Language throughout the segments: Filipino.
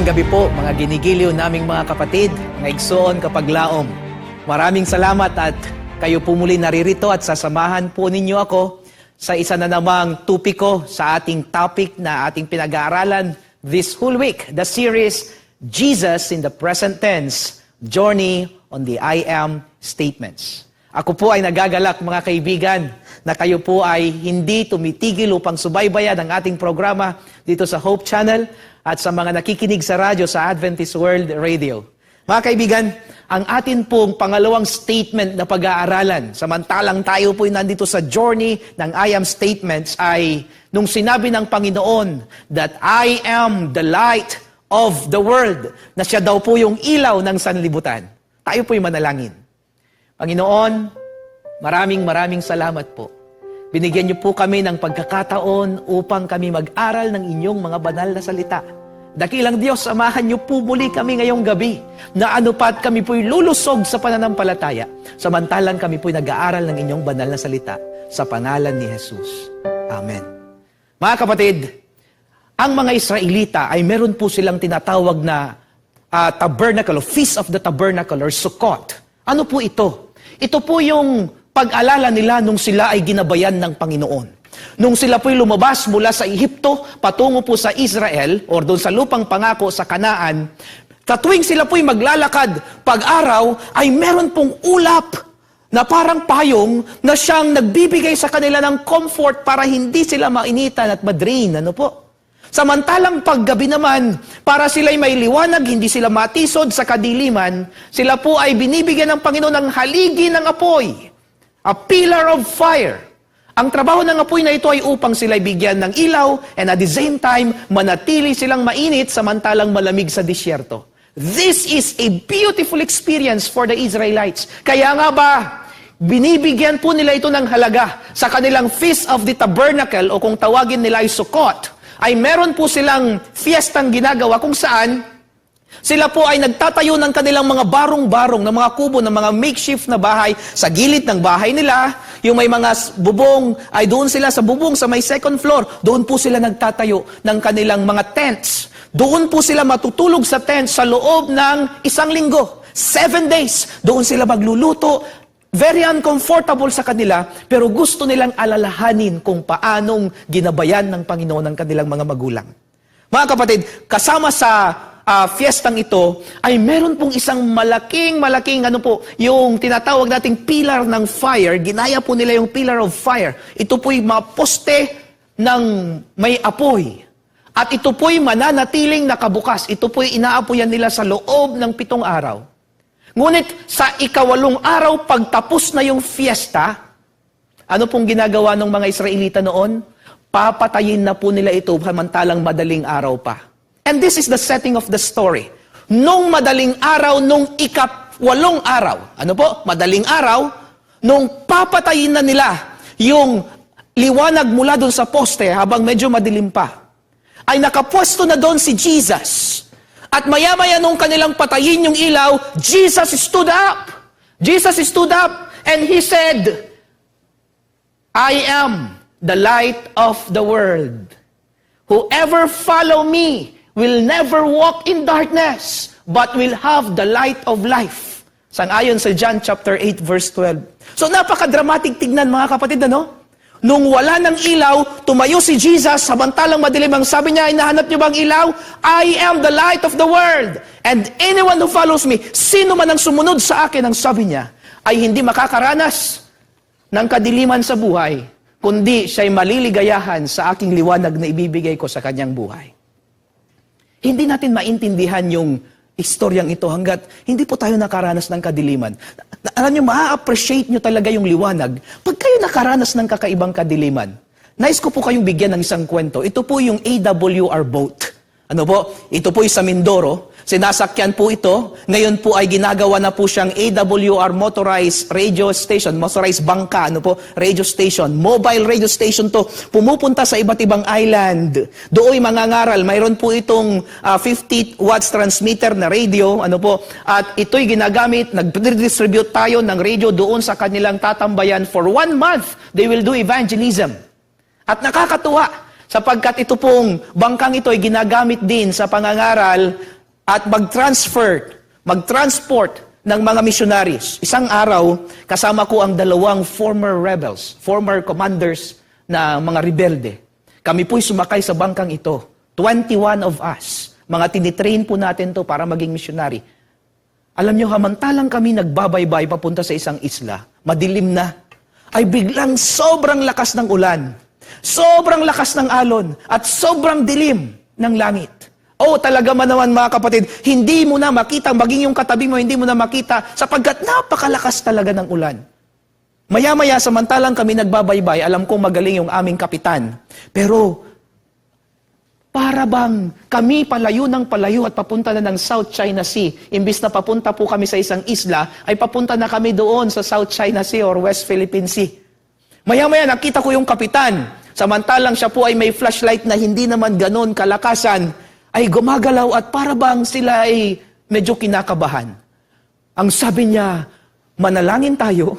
Magandang gabi po mga ginigiliw naming mga kapatid, nga igsoon kapag laom. Maraming salamat at kayo po muli naririto at sasamahan po ninyo ako sa isa na namang tupiko sa ating topic na ating pinag-aaralan this whole week. The series, Jesus in the Present Tense, Journey on the I Am Statements. Ako po ay nagagalak mga kaibigan na kayo po ay hindi tumitigil upang subaybayan ang ating programa dito sa Hope Channel at sa mga nakikinig sa radyo sa Adventist World Radio. Mga kaibigan, ang atin pong pangalawang statement na pag-aaralan, samantalang tayo po ay nandito sa journey ng I Am Statements, ay nung sinabi ng Panginoon that I am the light of the world, na siya daw po yung ilaw ng sanlibutan. Tayo po ay manalangin. Panginoon, maraming salamat po. Binigyan niyo po kami ng pagkakataon upang kami mag-aral ng inyong mga banal na salita. Dakilang Diyos, samahan niyo po muli kami ngayong gabi na anupat kami po'y lulusog sa pananampalataya. Samantalang kami po'y nag-aaral ng inyong banal na salita sa pangalan ni Jesus. Amen. Mga kapatid, ang mga Israelita ay meron po silang tinatawag na tabernacle, Feast of the Tabernacle or Sukkot. Ano po ito? Ito po yung pag-alala nila nung sila ay ginabayan ng Panginoon. Nung sila po'y lumabas mula sa Ehipto, patungo po sa Israel, or doon sa lupang pangako sa Kanaan, katuwing sila po'y maglalakad pag-araw, ay meron pong ulap na parang payong na siyang nagbibigay sa kanila ng comfort para hindi sila mainitan at madrain. Ano po? Samantalang paggabi naman, para sila'y may liwanag, hindi sila matisod sa kadiliman, sila po ay binibigyan ng Panginoon ng haligi ng apoy, a pillar of fire. Ang trabaho ng apoy na ito ay upang sila'y bigyan ng ilaw and at the same time, manatili silang mainit samantalang malamig sa disyerto. This is a beautiful experience for the Israelites. Kaya nga ba, binibigyan po nila ito ng halaga sa kanilang Feast of the Tabernacle o kung tawagin nila ay Sukkot, ay meron po silang fiestang ginagawa kung saan sila po ay nagtatayo ng kanilang mga barong-barong, ng mga kubo, ng mga makeshift na bahay sa gilid ng bahay nila. Yung may mga bubong, ay doon sila sa bubong sa may second floor. Doon po sila nagtatayo ng kanilang mga tents. Doon po sila matutulog sa tents sa loob ng 1 linggo. 7 days. Doon sila magluluto. Very uncomfortable sa kanila, pero gusto nilang alalahanin kung paanong ginabayan ng Panginoon ang kanilang mga magulang. Mga kapatid, kasama sa fiestang ito, ay meron pong isang malaking, yung tinatawag nating pillar ng fire. Ginaya po nila yung pillar of fire. Ito po'y mga poste ng may apoy. At ito po'y mananatiling nakabukas. Ito po'y inaapoyan nila sa loob ng 7 araw. Ngunit sa 8 araw, pagtapos na yung fiesta, ano pong ginagawa ng mga Israelita noon? Papatayin na po nila ito samantalang madaling araw pa. And this is the setting of the story. Nung madaling araw, nung 8 araw, ano po? Madaling araw, nung papatayin na nila yung liwanag mula doon sa poste habang medyo madilim pa, ay nakapwesto na doon si Jesus. At maya-maya nung kanilang patayin yung ilaw, Jesus stood up. Jesus stood up and He said, I am the light of the world. Whoever follow me will never walk in darkness, but will have the light of life. Sang-ayon sa John chapter 8 verse 12. So napaka-dramatic tignan mga kapatid, ano? Nung wala ng ilaw, tumayo si Jesus, samantalang madilim ang sabi niya, hinahanap niyo bang ilaw? I am the light of the world. And anyone who follows me, sino man ang sumunod sa akin, ang sabi niya, ay hindi makakaranas ng kadiliman sa buhay, kundi siya'y maliligayahan sa aking liwanag na ibibigay ko sa kanyang buhay. Hindi natin maintindihan yung istoryang ito hanggat hindi po tayo nakaranas ng kadiliman. Alam nyo, ma-appreciate nyo talaga yung liwanag pag kayo nakaranas ng kakaibang kadiliman. Nais ko po kayong bigyan ng isang kwento. Ito po yung AWR boat. Ano po? Ito po sa Mindoro. Sinasakyan po ito. Ngayon po ay ginagawa na po siyang AWR motorized radio station, motorized bangka, radio station, mobile radio station to. Pumupunta sa iba't ibang island. Dooy mangangaral, mayroon po itong 50 watts transmitter na radio, at ito'y ginagamit, nag-distribute tayo ng radio doon sa kanilang tatambayan for 1 month. They will do evangelism. At nakakatuwa, Sapagkat ito pong bangkang ito ay ginagamit din sa pangangaral at mag-transport ng mga missionaries. Isang araw, kasama ko ang dalawang former rebels, former commanders na mga rebelde. Kami po'y sumakay sa bangkang ito. 21 of us. Mga tinitrain po natin to para maging missionary. Alam nyo, hamantalang kami nagbabaybay papunta sa isang isla, madilim na, ay biglang sobrang lakas ng ulan, sobrang lakas ng alon, at sobrang dilim ng langit. Oh, talaga man naman mga kapatid, hindi mo na makita, maging yung katabi mo, hindi mo na makita, sapagkat napakalakas talaga ng ulan. Maya-maya, samantalang kami nagbabaybay, alam kong magaling yung aming kapitan, pero para bang kami palayo ng palayo at papunta na ng South China Sea. Imbis na papunta po kami sa isang isla, ay papunta na kami doon sa South China Sea or West Philippine Sea. Maya-maya nakita ko yung kapitan. Samantalang siya po ay may flashlight na hindi naman ganon kalakasan, ay gumagalaw at para bang sila ay medyo kinakabahan. Ang sabi niya, manalangin tayo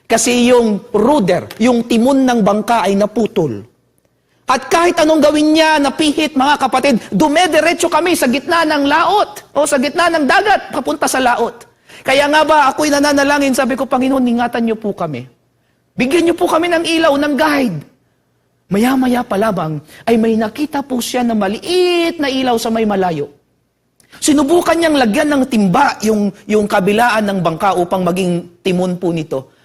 kasi yung rudder, yung timon ng bangka ay naputol. At kahit anong gawin niya, napihit mga kapatid, dumediretso kami sa gitna ng laot o sa gitna ng dagat, papunta sa laot. Kaya nga ba, ako'y nananalangin, sabi ko, Panginoon, ingatan niyo po kami. Bigyan niyo po kami ng ilaw, ng guide. Maya-maya pa lamang, ay may nakita po siya na maliit na ilaw sa may malayo. Sinubukan niyang lagyan ng timba yung kabilaan ng bangka upang maging timon po nito.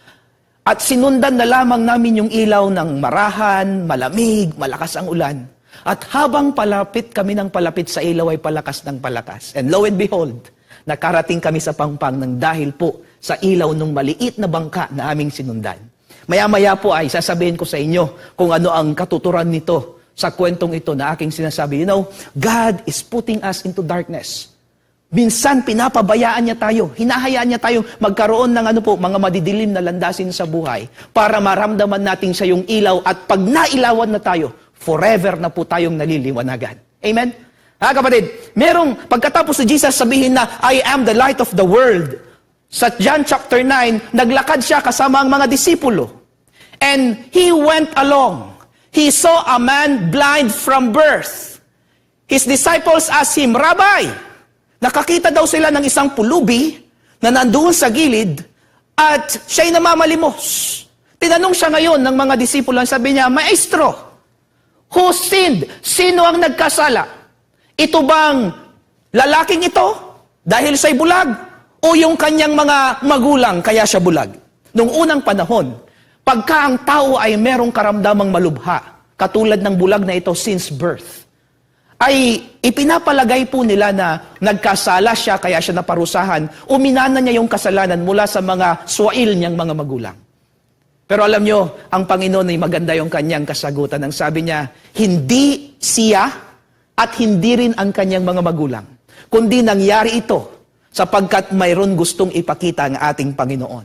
At sinundan na lamang namin yung ilaw ng marahan, malamig, malakas ang ulan. At habang palapit kami ng palapit sa ilaw ay palakas ng palakas. And lo and behold, nakarating kami sa pangpang ng dahil po sa ilaw ng maliit na bangka na aming sinundan. Maya-maya po ay sasabihin ko sa inyo kung ano ang katuturan nito sa kwentong ito na aking sinasabi. You know, God is putting us into darkness. Minsan, pinapabayaan niya tayo, hinahayaan niya tayo magkaroon ng mga madidilim na landasin sa buhay para maramdaman natin siya yung ilaw at pag nailawan na tayo, forever na po tayong naliliwanagan. Amen? Kapatid, pagkatapos si Jesus sabihin na, I am the light of the world. Sa John chapter 9, naglakad siya kasama ang mga disipulo. And he went along. He saw a man blind from birth. His disciples asked him, Rabbi, nakakita daw sila ng isang pulubi na nandoon sa gilid at siya'y namamalimos. Tinanong siya ngayon ng mga disipulo, sabi niya, Maestro, who sinned? Sino ang nagkasala? Ito bang lalaking ito dahil siya'y bulag? O yung kanyang mga magulang kaya siya bulag? Noong unang panahon, pagka ang tao ay merong karamdamang malubha, katulad ng bulag na ito since birth, ay ipinapalagay po nila na nagkasala siya kaya siya naparusahan o minana niya yung kasalanan mula sa mga swail niyang mga magulang. Pero alam nyo, ang Panginoon ay maganda yung kanyang kasagutan. Ang sabi niya, hindi siya at hindi rin ang kanyang mga magulang, kundi nangyari ito sapagkat mayroon gustong ipakita ang ating Panginoon.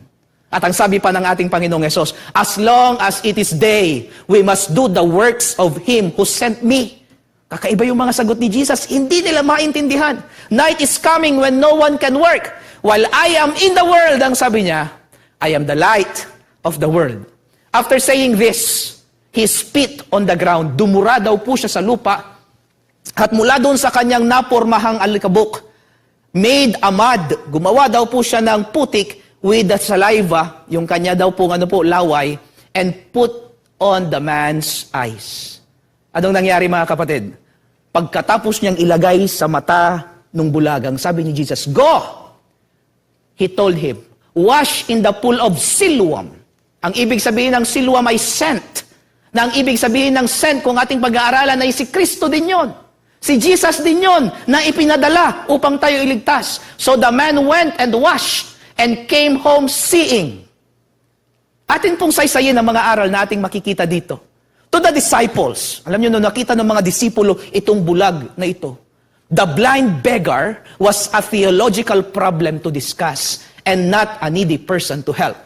At ang sabi pa ng ating Panginoong Hesus, as long as it is day, we must do the works of Him who sent me. Kakaiba yung mga sagot ni Jesus, hindi nila maintindihan. Night is coming when no one can work. While I am in the world, ang sabi niya, I am the light of the world. After saying this, he spit on the ground. Dumura daw po siya sa lupa. At mula doon sa kanyang napormahang alikabok, made a mud. Gumawa daw po siya ng putik with the saliva, yung kanya daw po laway, and put on the man's eyes. Anong nangyari mga kapatid? Pagkatapos niyang ilagay sa mata ng bulagang, sabi ni Jesus, Go! He told him, wash in the pool of Siloam. Ang ibig sabihin ng Siloam ay sent. Na ang ibig sabihin ng sent, kung ating pag-aaralan, ay si Kristo din yon. Si Jesus din yon na ipinadala upang tayo iligtas. So the man went and washed and came home seeing. Atin pong saysayin ang mga aral na ating makikita dito. To the disciples, alam niyo, nung nakita ng mga disipulo itong bulag na ito, the blind beggar was a theological problem to discuss and not a needy person to help.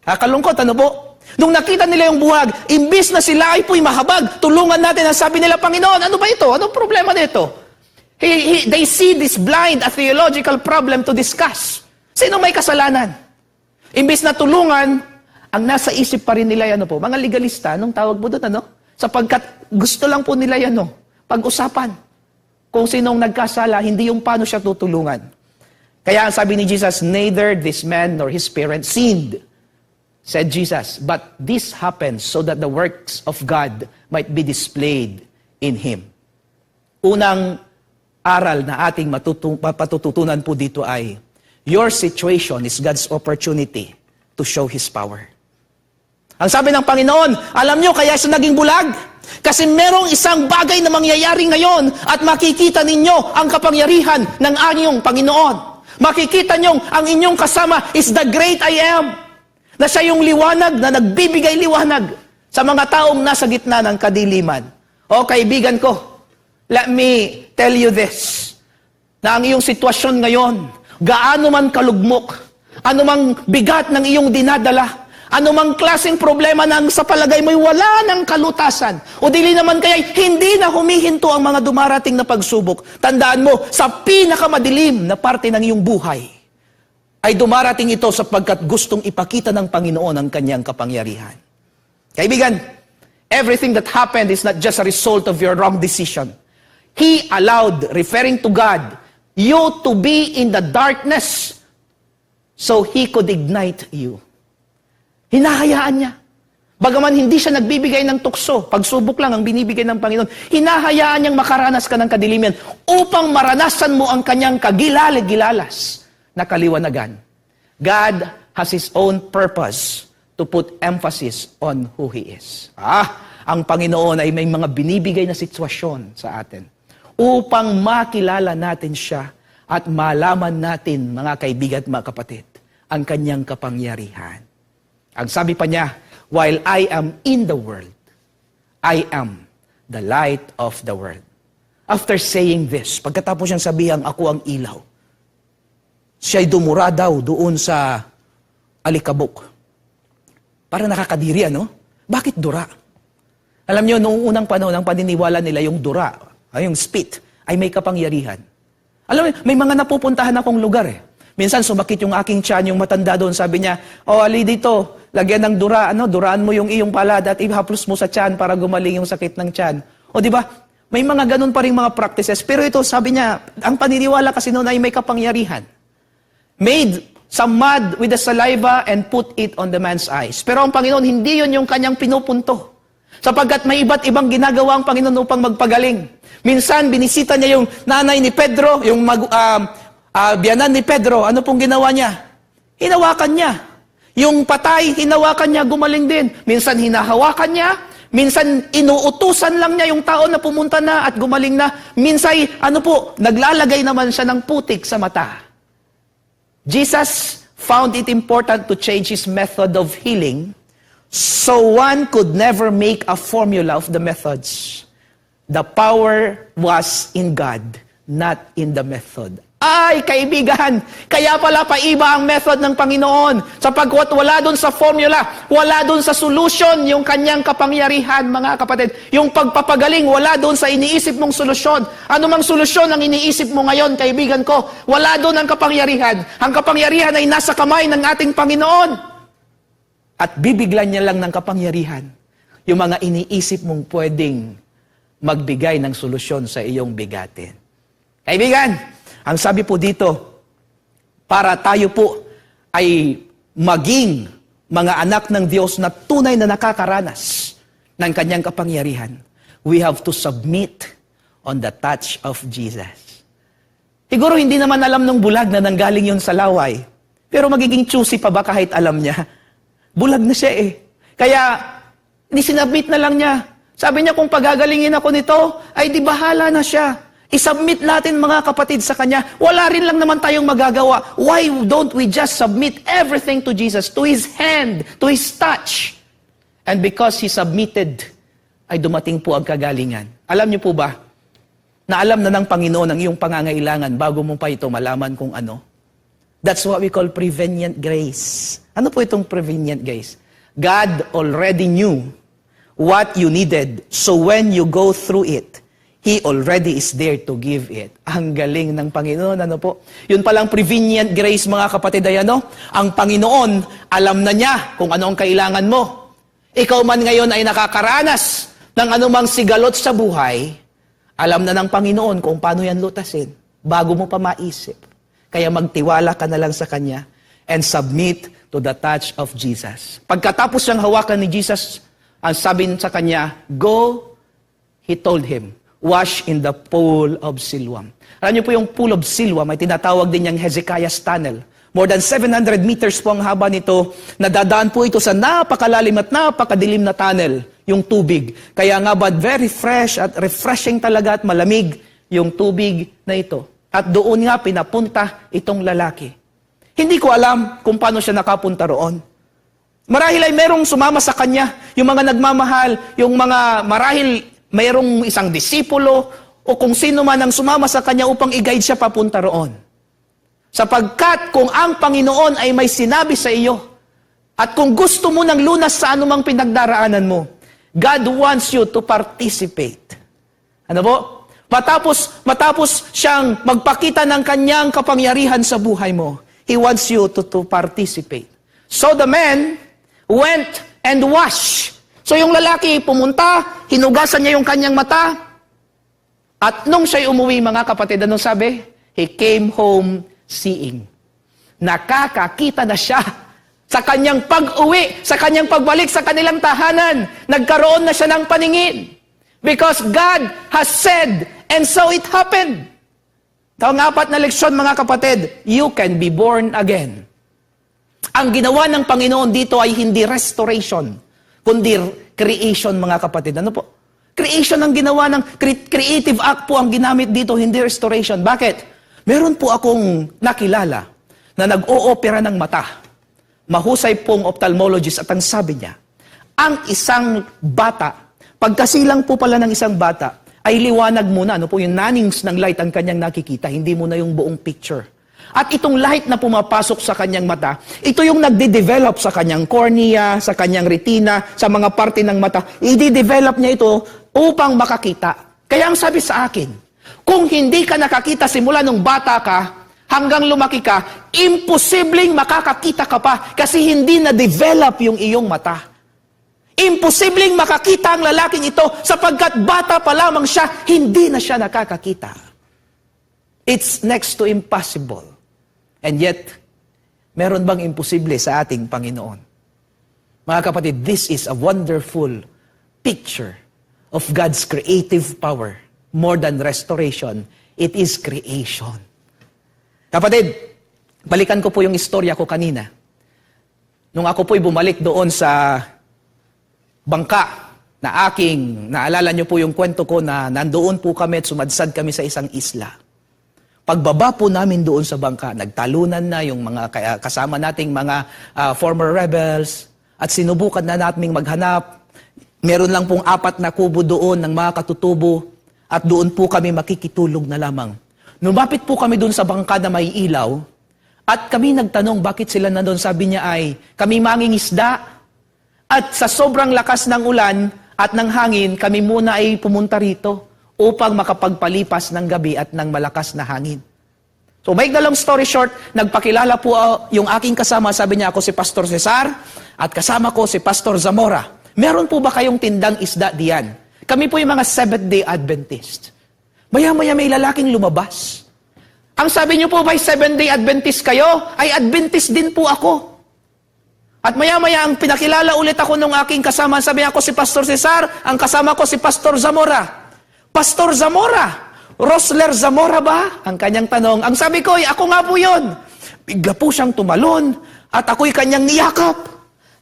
Kalungkot, ano po? Nung nakita nila yung buhag, imbis na sila ay po'y mahabag, tulungan natin, ang sabi nila, Panginoon, ano ba ito? Anong problema nito? They see this blind a theological problem to discuss. Sino may kasalanan? Imbis na tulungan, ang nasa isip pa rin nila, mga legalista, anong tawag mo doon, Sapagkat gusto lang po nila yan, no? Pag-usapan. Kung sinong nagkasala, hindi yung paano siya tutulungan. Kaya ang sabi ni Jesus, neither this man nor his parents sinned, said Jesus, but this happened so that the works of God might be displayed in him. Unang aral na ating patututunan po dito ay, your situation is God's opportunity to show His power. Ang sabi ng Panginoon, alam nyo kaya siya naging bulag? Kasi merong isang bagay na mangyayari ngayon at makikita ninyo ang kapangyarihan ng anyong Panginoon. Makikita nyo ang inyong kasama is the great I am. Na siya yung liwanag na nagbibigay liwanag sa mga taong nasa gitna ng kadiliman. O kaibigan ko, let me tell you this, na ang iyong sitwasyon ngayon, gaano man kalugmok, ano mang bigat ng iyong dinadala, ano mang klaseng problema nang sa palagay mo'y wala ng kalutasan, o dili naman kaya'y hindi na humihinto ang mga dumarating na pagsubok, tandaan mo, sa pinakamadilim na parte ng iyong buhay, ay dumarating ito sapagkat gustong ipakita ng Panginoon ang kanyang kapangyarihan. Kaibigan, everything that happened is not just a result of your wrong decision. He allowed, referring to God, you to be in the darkness so He could ignite you. Hinahayaan niya. Bagaman hindi siya nagbibigay ng tukso, pagsubok lang ang binibigay ng Panginoon, hinahayaan niyang makaranas ka ng kadiliman upang maranasan mo ang kanyang kagilalas na kaliwanagan. God has His own purpose to put emphasis on who He is. Ang Panginoon ay may mga binibigay na sitwasyon sa atin upang makilala natin siya at malaman natin, mga kaibigan at mga kapatid, ang kanyang kapangyarihan. Ang sabi pa niya, while I am in the world, I am the light of the world. After saying this, pagkatapos siyang sabihang, ako ang ilaw, siya'y dumura daw doon sa alikabok. Para nakakadiri, ano? Bakit dura? Alam niyo, noong unang panahon, ang paniniwala nila yung dura, yung spit, ay may kapangyarihan. Alam niyo, may mga napupuntahan akong lugar eh. Minsan sumakit yung aking tiyan, yung matanda doon, sabi niya, ali dito, lagyan ng dura, duraan mo yung iyong palad at ihaplos mo sa tiyan para gumaling yung sakit ng tiyan. O di ba? May mga ganun pa rin mga practices. Pero ito, sabi niya, ang paniniwala kasi noon ay may kapangyarihan. Made some mud with the saliva and put it on the man's eyes. Pero ang Panginoon, hindi yun yung kanyang pinupunto. Sapagkat may iba't ibang ginagawa ang Panginoon upang magpagaling. Minsan, binisita niya yung nanay ni Pedro, yung biyanan ni Pedro. Ano pong ginawa niya? Hinawakan niya. Yung patay, hinawakan niya, gumaling din. Minsan, hinahawakan niya. Minsan, inuutusan lang niya yung tao na pumunta na at gumaling na. Minsan, naglalagay naman siya ng putik sa mata. Jesus found it important to change His method of healing so one could never make a formula of the methods. The power was in God, not in the method. Ay, kaibigan, kaya pala paiba ang method ng Panginoon. Sapagkat wala doon sa formula, wala doon sa solution yung kanyang kapangyarihan, mga kapatid. Yung pagpapagaling, wala doon sa iniisip mong solusyon. Ano mang solusyon ang iniisip mo ngayon, kaibigan ko, wala doon ang kapangyarihan. Ang kapangyarihan ay nasa kamay ng ating Panginoon. At bibiglan niya lang ng kapangyarihan yung mga iniisip mong pwedeng magbigay ng solusyon sa iyong bigatin. Kaibigan, ang sabi po dito, para tayo po ay maging mga anak ng Diyos na tunay na nakakaranas ng kanyang kapangyarihan, we have to submit on the touch of Jesus. Siguro hindi naman alam ng bulag na nanggaling yun sa laway, pero magiging choosy pa ba kahit alam niya? Bulag na siya eh. Kaya, sinubmit na lang niya. Sabi niya, kung pagagalingin ako nito, ay di bahala na siya. I-submit natin mga kapatid sa Kanya. Wala rin lang naman tayong magagawa. Why don't we just submit everything to Jesus, to His hand, to His touch? And because He submitted, ay dumating po ang kagalingan. Alam niyo po ba, na alam na ng Panginoon ang iyong pangangailangan bago mo pa ito malaman kung ano? That's what we call prevenient grace. Ano po itong prevenient grace? God already knew what you needed, so when you go through it, He already is there to give it. Ang galing ng Panginoon, ano po? Yun palang prevenient grace, mga kapatid, ay ano? Ang Panginoon, alam na niya kung ano ang kailangan mo. Ikaw man ngayon ay nakakaranas ng anumang sigalot sa buhay, alam na ng Panginoon kung paano yan lutasin, bago mo pa maisip. Kaya magtiwala ka na lang sa Kanya and submit to the touch of Jesus. Pagkatapos siyang hawakan ni Jesus, ang sabi sa Kanya, go, He told him, wash in the pool of Siloam. Alam niyo po yung pool of Siloam, ay tinatawag din niyang Hezekiah's Tunnel. More than 700 meters po ang haba nito. Nadadaan po ito sa napakalalim at napakadilim na tunnel, yung tubig. Kaya nga ba, very fresh at refreshing talaga at malamig yung tubig na ito. At doon nga pinapunta itong lalaki. Hindi ko alam kung paano siya nakapunta roon. Marahil ay merong sumama sa kanya, yung mga nagmamahal, yung mga marahil mayroong isang disipulo o kung sino man ang sumama sa kanya upang i-guide siya papunta roon. Sapagkat kung ang Panginoon ay may sinabi sa iyo at kung gusto mo ng lunas sa anumang pinagdaraanan mo, God wants you to participate. Ano po? Matapos siyang magpakita ng kanyang kapangyarihan sa buhay mo, He wants you to participate. So the man went and washed. So yung lalaki pumunta, hinugasan niya yung kanyang mata, at nung siya'y umuwi, mga kapatid, anong sabi? He came home seeing. Nakakakita na siya sa kanyang pag-uwi, sa kanyang pagbalik sa kanilang tahanan. Nagkaroon na siya ng paningin. Because God has said, and so it happened. Ito ang apat na leksyon, mga kapatid, you can be born again. Ang ginawa ng Panginoon dito ay hindi restoration, kundi creation, mga kapatid. Ano po? Creation ang ginawa ng creative act po ang ginamit dito, hindi restoration. Bakit? Meron po akong nakilala na nag-o-opera ng mata. Mahusay pong ophthalmologist at ang sabi niya, ang isang bata, pagkasilang po pala ng isang bata, ay liwanag muna, ano po, yung nannings ng light ang kanyang nakikita, hindi muna yung buong picture. At itong light na pumapasok sa kanyang mata, ito yung nagde-develop sa kanyang cornea, sa kanyang retina, sa mga parte ng mata. I-develop niya ito upang makakita. Kaya ang sabi sa akin, kung hindi ka nakakita simula nung bata ka, hanggang lumaki ka, imposibleng makakakita ka pa kasi hindi na-develop yung iyong mata. Imposibleng makakita ang lalaking ito sapagkat bata pa lamang siya, hindi na siya nakakakita. It's next to impossible. And yet, meron bang imposible sa ating Panginoon? Mga kapatid, this is a wonderful picture of God's creative power. More than restoration, it is creation. Kapatid, balikan ko po yung istorya ko kanina. Nung ako po'y bumalik doon sa bangka na naalala niyo po yung kwento ko na nandoon po kami at sumadsad kami sa isang isla. Pagbaba po namin doon sa bangka, nagtalunan na yung mga kasama nating mga former rebels at sinubukan na nating maghanap. Meron lang pong 4 na kubo doon ng mga katutubo at doon po kami makikitulog na lamang. Lumapit po kami doon sa bangka na may ilaw at kami nagtanong bakit sila na doon. Sabi niya ay, kami mangingisda at sa sobrang lakas ng ulan at ng hangin, kami muna ay pumunta rito upang makapagpalipas ng gabi at ng malakas na hangin. So make the long story short, nagpakilala po yung aking kasama, sabi niya ako si Pastor Cesar at kasama ko si Pastor Zamora. Meron po ba kayong tindang isda diyan? Kami po yung mga Seventh-day Adventist. Maya-maya may lalaking lumabas. Ang sabi niyo po ba, 7-day Adventist kayo? Ay Adventist din po ako. At maya-maya ang pinakilala ulit ako ng aking kasama. Sabi niya ako si Pastor Cesar, ang kasama ko si Pastor Zamora. Pastor Zamora, Rosler Zamora ba? Ang kanyang tanong. Ang sabi ko, ako nga po yun. Bigla po siyang tumalon at ako'y kanyang niyakap.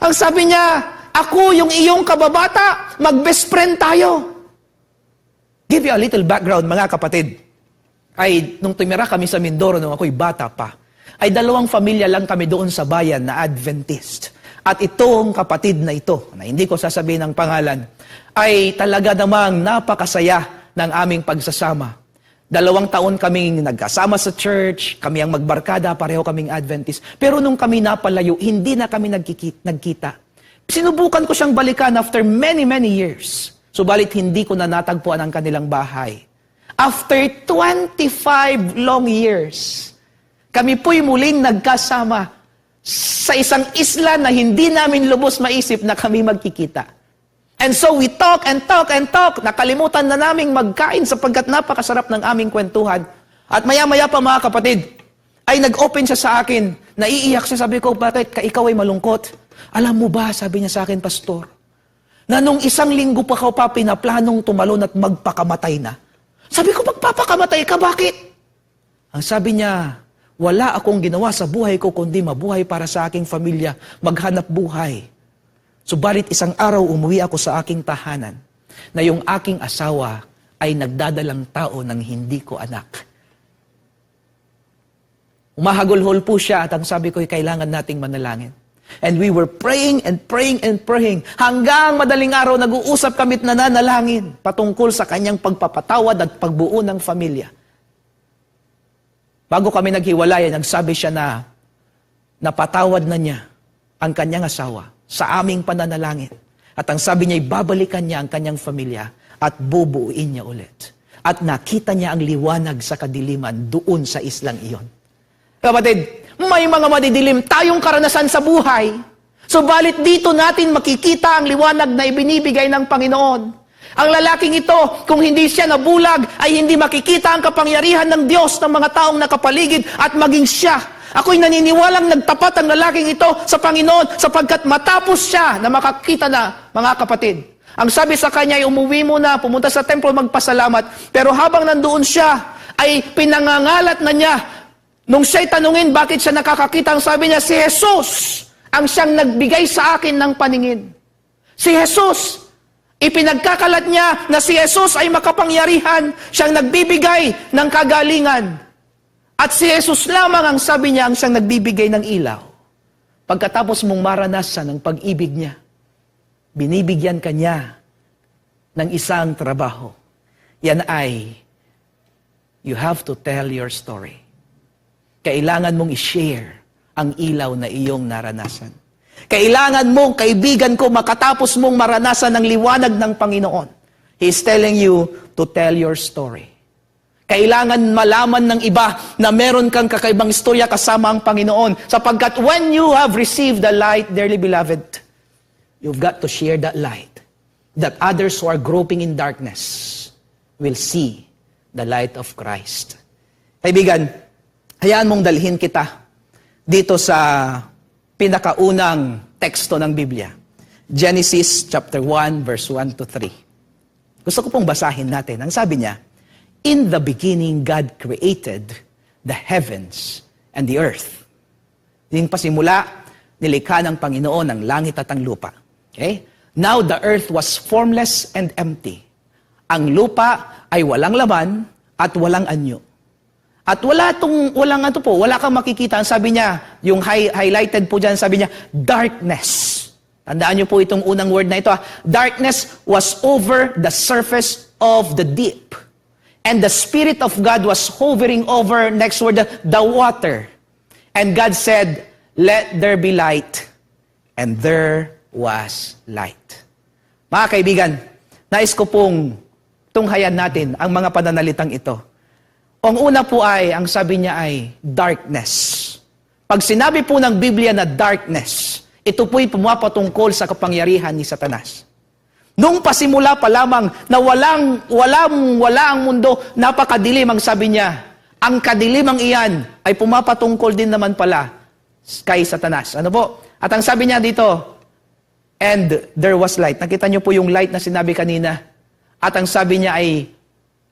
Ang sabi niya, ako yung iyong kababata, mag-best friend tayo. Give you a little background, mga kapatid. Ay, nung tumira kami sa Mindoro, nung ako'y bata pa, ay 2 pamilya lang kami doon sa bayan na Adventist. At itong kapatid na ito, na hindi ko sasabihin ang pangalan, ay talaga namang napakasaya ng aming pagsasama. 2 taon kaming nagkasama sa church, kami ang magbarkada, pareho kaming Adventist. Pero nung kami napalayo, hindi na kami nagkita. Sinubukan ko siyang balikan after many, many years. Subalit hindi ko na natagpuan ang kanilang bahay. After 25 long years, kami po'y muling nagkasama sa isang isla na hindi namin lubos maisip na kami magkikita. And so we talk and talk and talk. Nakalimutan na naming magkain sapagkat napakasarap ng aming kwentuhan. At maya-maya pa mga kapatid, ay nag-open siya sa akin. Naiiyak siya. Sabi ko, bakit ikaw ay malungkot? Alam mo ba, sabi niya sa akin, Pastor, na nung 1 linggo pa ko pa pinaplanong tumalon at magpakamatay na. Sabi ko, magpapakamatay ka, bakit? Ang sabi niya, wala akong ginawa sa buhay ko kundi mabuhay para sa aking pamilya, maghanap buhay. Subalit isang araw umuwi ako sa aking tahanan na yung aking asawa ay nagdadalang tao ng hindi ko anak. Umahagulhol po siya at ang sabi ko, kailangan nating manalangin. And we were praying and praying and praying. Hanggang madaling araw, nag-uusap kami't nananalangin patungkol sa kanyang pagpapatawad at pagbuo ng pamilya. Bago kami naghiwalay, nagsabi siya na napatawad na niya ang kanyang asawa sa aming pananalangin. At ang sabi niya, babalikan niya ang kanyang pamilya at bubuuin niya ulit. At nakita niya ang liwanag sa kadiliman doon sa islang iyon. Kapatid, may mga madidilim tayong karanasan sa buhay. Subalit dito natin makikita ang liwanag na ibinibigay ng Panginoon. Ang lalaking ito, kung hindi siya nabulag, ay hindi makikita ang kapangyarihan ng Diyos ng mga taong nakapaligid at maging siya. Ako'y naniniwalang nagtapat ang lalaking ito sa Panginoon sapagkat matapos siya na makakita na, mga kapatid. Ang sabi sa kanya ay umuwi muna, pumunta sa templo magpasalamat. Pero habang nandoon siya, ay pinangangalat na niya. Nung siya'y tanungin bakit siya nakakakita, ang sabi niya, si Jesus ang siyang nagbigay sa akin ng paningin. Si Jesus, ipinagkakalat niya na si Jesus ay makapangyarihan, siyang nagbibigay ng kagalingan. At si Jesus lamang ang sabi niya ang siyang nagbibigay ng ilaw. Pagkatapos mong maranasan ang pag-ibig niya, binibigyan ka niya ng isang trabaho. Yan ay, you have to tell your story. Kailangan mong i-share ang ilaw na iyong naranasan. Kailangan mong, kaibigan ko, makatapos mong maranasan ang liwanag ng Panginoon. He is telling you to tell your story. Kailangan malaman ng iba na meron kang kakaibang istorya kasama ang Panginoon. Sapagkat when you have received the light, dearly beloved, you've got to share that light. That others who are groping in darkness will see the light of Christ. Kaibigan, hayaan mong dalhin kita dito sa pinakaunang teksto ng Biblia. Genesis chapter 1, verse 1 to 3. Gusto ko pong basahin natin. Ang sabi niya, in the beginning, God created the heavens and the earth. Yung pasimula, nilikha ng Panginoon ang langit at ang lupa. Okay? Now the earth was formless and empty. Ang lupa ay walang laman at walang anyo. At wala kang makikita. Ang sabi niya, yung highlighted po dyan, sabi niya, darkness. Tandaan niyo po itong unang word na ito. Darkness was over the surface of the deep. And the Spirit of God was hovering over, next word, the water. And God said, let there be light. And there was light. Mga kaibigan, nais ko pong tunghayan natin ang mga pananalitang ito. Ang una po ay, ang sabi niya ay darkness. Pag sinabi po ng Biblia na darkness, ito po'y pumapatungkol sa kapangyarihan ni Satanas. Nung pasimula pa lamang na wala ang mundo, napakadilim ang sabi niya. Ang kadilimang iyan ay pumapatungkol din naman pala kay Satanas. Ano po? At ang sabi niya dito, and there was light. Nakita niyo po yung light na sinabi kanina. At ang sabi niya ay,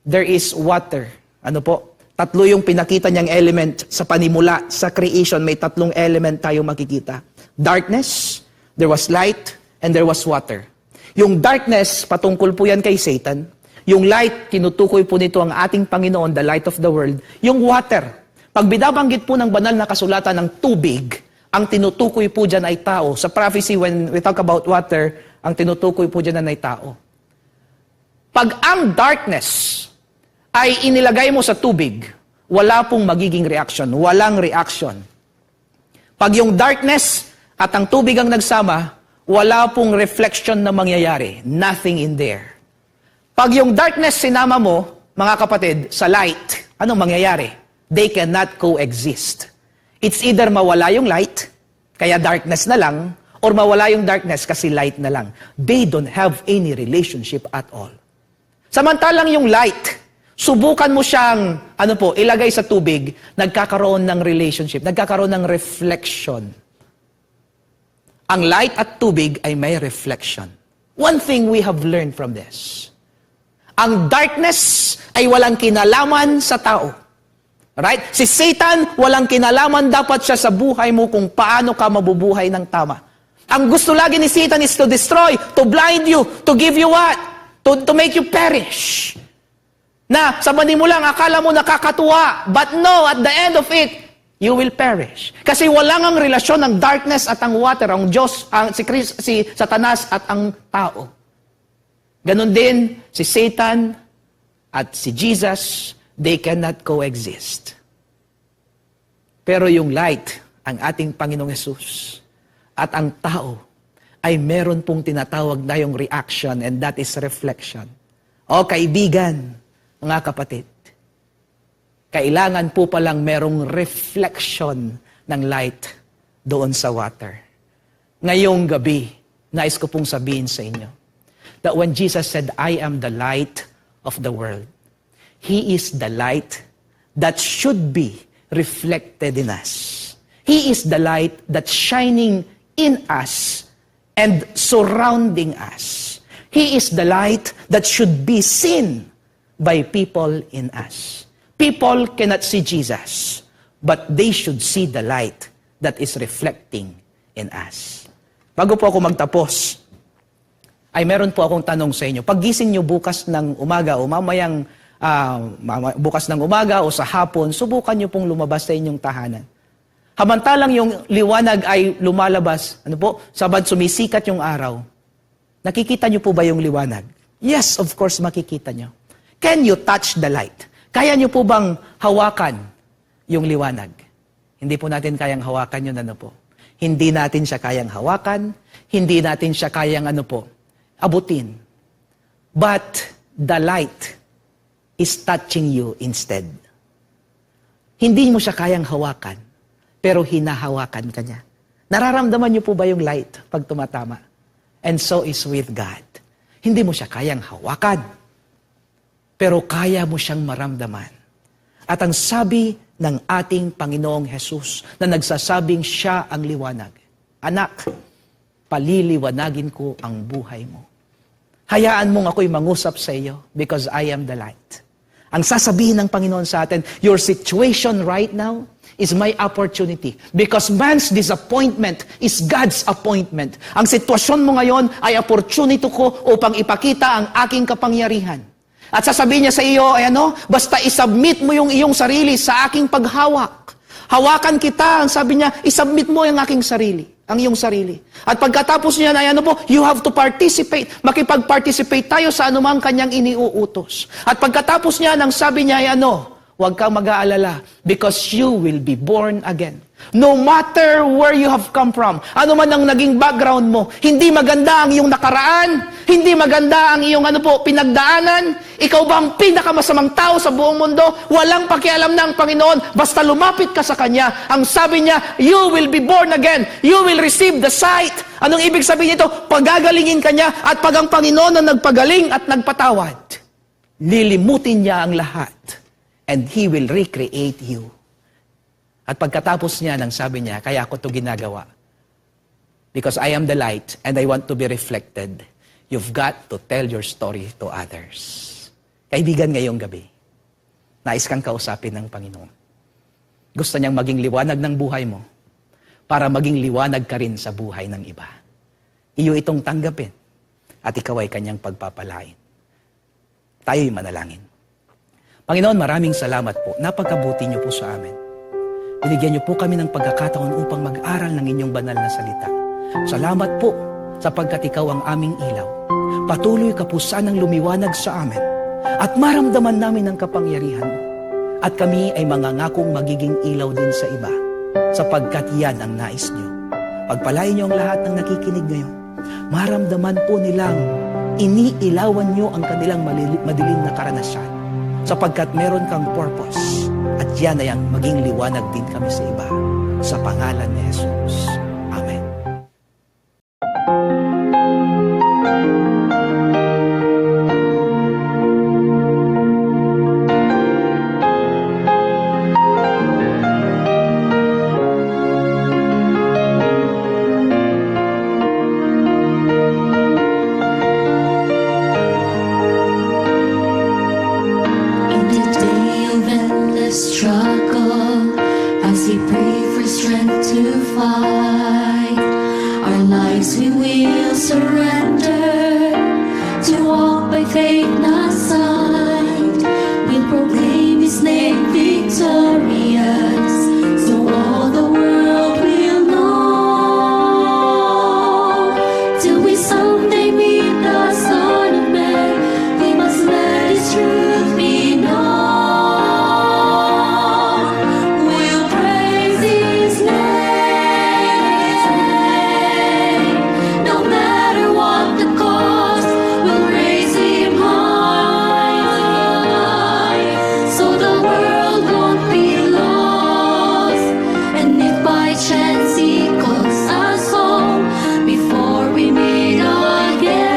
there is water. Ano po? Tatlo yung pinakita niyang element sa panimula, sa creation. May tatlong element tayo makikita. Darkness, there was light, and there was water. Yung darkness, patungkol po yan kay Satan. Yung light, tinutukoy po nito ang ating Panginoon, the light of the world. Yung water, pag binabanggit po ng banal na kasulatan ng tubig, ang tinutukoy po dyan ay tao. Sa prophecy, when we talk about water, ang tinutukoy po dyan ay tao. Pag ang darkness ay inilagay mo sa tubig, wala pong magiging reaction. Walang reaction. Pag yung darkness at ang tubig ang nagsama, wala pong reflection na mangyayari. Nothing in there. Pag yung darkness sinama mo, mga kapatid, sa light, anong mangyayari? They cannot coexist. It's either mawala yung light, kaya darkness na lang, or mawala yung darkness kasi light na lang. They don't have any relationship at all. Samantalang yung light, subukan mo siyang, ilagay sa tubig, nagkakaroon ng relationship, nagkakaroon ng reflection. Ang light at tubig ay may reflection. One thing we have learned from this, ang darkness ay walang kinalaman sa tao. Right? Si Satan, walang kinalaman dapat siya sa buhay mo kung paano ka mabubuhay ng tama. Ang gusto lagi ni Satan is to destroy, to blind you, to give you what? To make you perish. Na sa bani mo lang, akala mo nakakatuwa. But no, at the end of it, you will perish. Kasi walang ang relasyon ng darkness at ang water, ang Diyos, si Satanas at ang tao. Ganon din, si Satan at si Jesus, they cannot coexist. Pero yung light, ang ating Panginoong Hesus, at ang tao, ay meron pong tinatawag na yung reaction, and that is reflection. O kaibigan, mga kapatid, kailangan po palang merong reflection ng light doon sa water. Ngayong gabi, nais ko pong sabihin sa inyo, that when Jesus said, I am the light of the world, He is the light that should be reflected in us. He is the light that's shining in us and surrounding us. He is the light that should be seen by people in us. People cannot see Jesus, but they should see the light that is reflecting in us. Bago po ako magtapos, ay meron po akong tanong sa inyo. Paggising nyo bukas ng umaga o mamayang bukas ng umaga o sa hapon, subukan nyo pong lumabas sa inyong tahanan. Hamantalang yung liwanag ay lumalabas, sabad sumisikat yung araw. Nakikita nyo po ba yung liwanag? Yes, of course, makikita nyo. Can you touch the light? Kaya nyo po bang hawakan yung liwanag? Hindi po natin kayang hawakan yun, Hindi natin siya kayang hawakan, hindi natin siya kayang abutin. But the light is touching you instead. Hindi mo siya kayang hawakan, pero hinahawakan ka niya. Nararamdaman niyo po ba yung light pag tumatama? And so is with God. Hindi mo siya kayang hawakan, pero kaya mo siyang maramdaman. At ang sabi ng ating Panginoong Hesus na nagsasabing siya ang liwanag, Anak, paliliwanagin ko ang buhay mo. Hayaan mong ako'y mangusap sa iyo because I am the light. Ang sasabihin ng Panginoon sa atin, your situation right now is my opportunity because man's disappointment is God's appointment. Ang sitwasyon mo ngayon ay opportunity ko upang ipakita ang aking kapangyarihan. At sasabihin niya sa iyo, basta isubmit mo yung iyong sarili sa aking paghawak. Hawakan kita, ang sabi niya, isubmit mo yung aking sarili. Ang iyong sarili. At pagkatapos niya na you have to participate. Makipag-participate tayo sa anumang kanyang iniuutos. At pagkatapos niya, nang sabi niya, huwag kang mag-aalala because you will be born again. No matter where you have come from, ano man ang naging background mo, hindi maganda ang iyong nakaraan, hindi maganda ang iyong pinagdaanan, ikaw ba ang pinakamasamang tao sa buong mundo, walang pakialam na ang Panginoon, basta lumapit ka sa Kanya, ang sabi niya, you will be born again, you will receive the sight. Anong ibig sabihin nito? Pagagalingin ka niya, at pag ang Panginoon ang nagpagaling at nagpatawad, lilimutin niya ang lahat, and He will recreate you. At pagkatapos niya, nang sabi niya, kaya ako ito ginagawa. Because I am the light and I want to be reflected. You've got to tell your story to others. Kaibigan, ngayong gabi, nais kang kausapin ng Panginoon. Gusto niyang maging liwanag ng buhay mo para maging liwanag ka rin sa buhay ng iba. Iyo itong tanggapin at ikaw ay kanyang pagpapalain. Tayo'y manalangin. Panginoon, maraming salamat po. Napagkabuti niyo po sa amin. Binigyan niyo po kami ng pagkakataon upang mag-aral ng inyong banal na salita. Salamat po sapagkat ikaw ang aming ilaw. Patuloy ka po sanang lumiwanag sa amin at maramdaman namin ang kapangyarihan mo. At kami ay mangangakong magiging ilaw din sa iba sapagkat yan ang nais niyo. Pagpalain niyo ang lahat ng nakikinig ngayon. Maramdaman po nilang iniilawan niyo ang kanilang madilim na karanasan sapagkat meron kang purpose. At yan ay ang maging liwanag din kami sa iba. Sa pangalan ni Jesus. faith not sight, we'll proclaim His name victorious, so all the world will know. Till we someday meet the Son of Man, we must let His truth be known. We'll praise His name, no matter what the cost. We'll raise Him high, so the world won't be lost. And if by chance He calls us home before we meet again,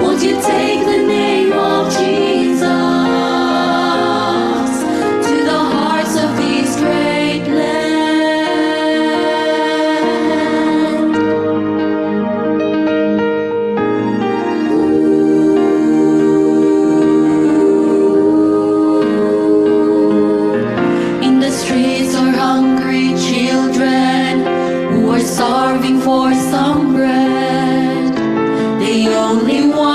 won't you take the name of Jesus to the hearts of this great land? In the streets are hungry children who are starving for some bread. They only want